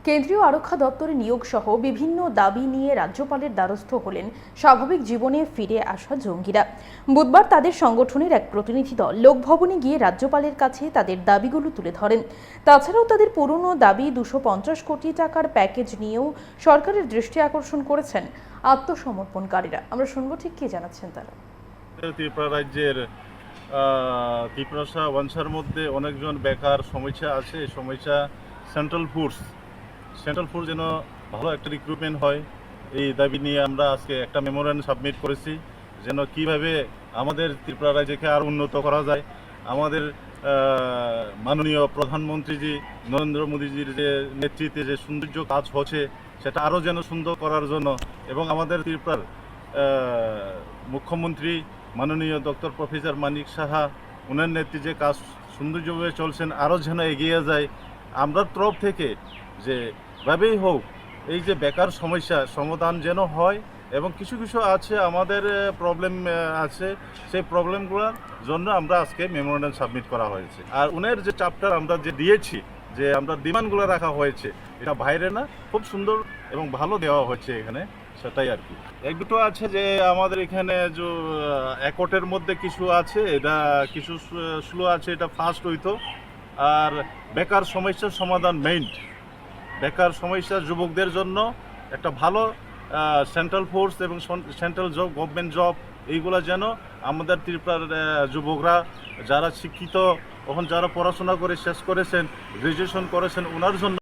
কেন্দ্রীয় আরক্ষা দপ্তরে নিয়োগ সহ বিভিন্ন দাবি নিয়ে রাজ্যপালের দ্বারস্থ হলেন স্বাভাবিক জীবনে ফিরে আসা জঙ্গিরা। বুধবার তাদের সংগঠনের এক প্রতিনিধি দল লোকভবনে গিয়ে রাজ্যপালের কাছে তাদের দাবিগুলো তুলে ধরেন। তাছাড়াও তাদের পুরনো দাবি 250 কোটি টাকার প্যাকেজ নিয়েও সরকারের দৃষ্টি আকর্ষণ করেছেন আত্মসমর্পণকারীরা। আমরা শুনবো ঠিক কি জানাচ্ছেন তারা। ত্রিপুরা রাজ্যের ত্রিপুরা ওয়ানসার মধ্যে অনেকজন বেকার সমস্যা আছে। এই সমস্যা সেন্ট্রাল ফোর্স যেন ভালো একটা রিক্রুটমেন্ট হয়, এই দাবি নিয়ে আমরা আজকে একটা মেমোরেন্ডাম সাবমিট করেছি, যেন কিভাবে আমাদের ত্রিপুরা রাজ্যকে আরও উন্নত করা যায়। আমাদের মাননীয় প্রধানমন্ত্রীজি নরেন্দ্র মোদীজির যে নেতৃত্বে যে সৌন্দর্য কাজ হচ্ছে সেটা আরও যেন সুন্দর করার জন্য, এবং আমাদের ত্রিপুরার মুখ্যমন্ত্রী মাননীয় ডক্টর প্রফেসর মানিক সাহা ওনার নেতৃত্বে কাজ সৌন্দর্যভাবে চলছেন, আরও যেন এগিয়ে যায়। আমরা তরফ থেকে যেভাবেই হোক এই যে বেকার সমস্যা সমাধান যেন হয়, এবং কিছু কিছু আছে আমাদের প্রবলেম আছে, সেই প্রবলেমগুলোর জন্য আমরা আজকে মেমোরেন্ডাম সাবমিট করা হয়েছে। আর উনার যে চ্যাপ্টার আমরা যে দিয়েছি, যে আমরা ডিমান্ডগুলো রাখা হয়েছে, এটা বাইরে না, খুব সুন্দর এবং ভালো দেওয়া হয়েছে এখানে, সেটাই আর কি। এক দুটো আছে যে আমাদের এখানে যে একটের মধ্যে কিছু আছে, এটা কিছু স্লো আছে, এটা ফাস্ট হইতো। আর বেকার সমস্যার সমাধান মেইন, বেকার সমস্যা যুবকদের জন্য একটা ভালো সেন্ট্রাল ফোর্স এবং সেন্ট্রাল জব, গভর্নমেন্ট জব, এইগুলো যেন আমাদের ত্রিপুরার যুবকরা যারা শিক্ষিত, এখন যারা পড়াশোনা করে শেষ করেছেন, গ্র্যাজুয়েশন করেছেন, ওনার জন্য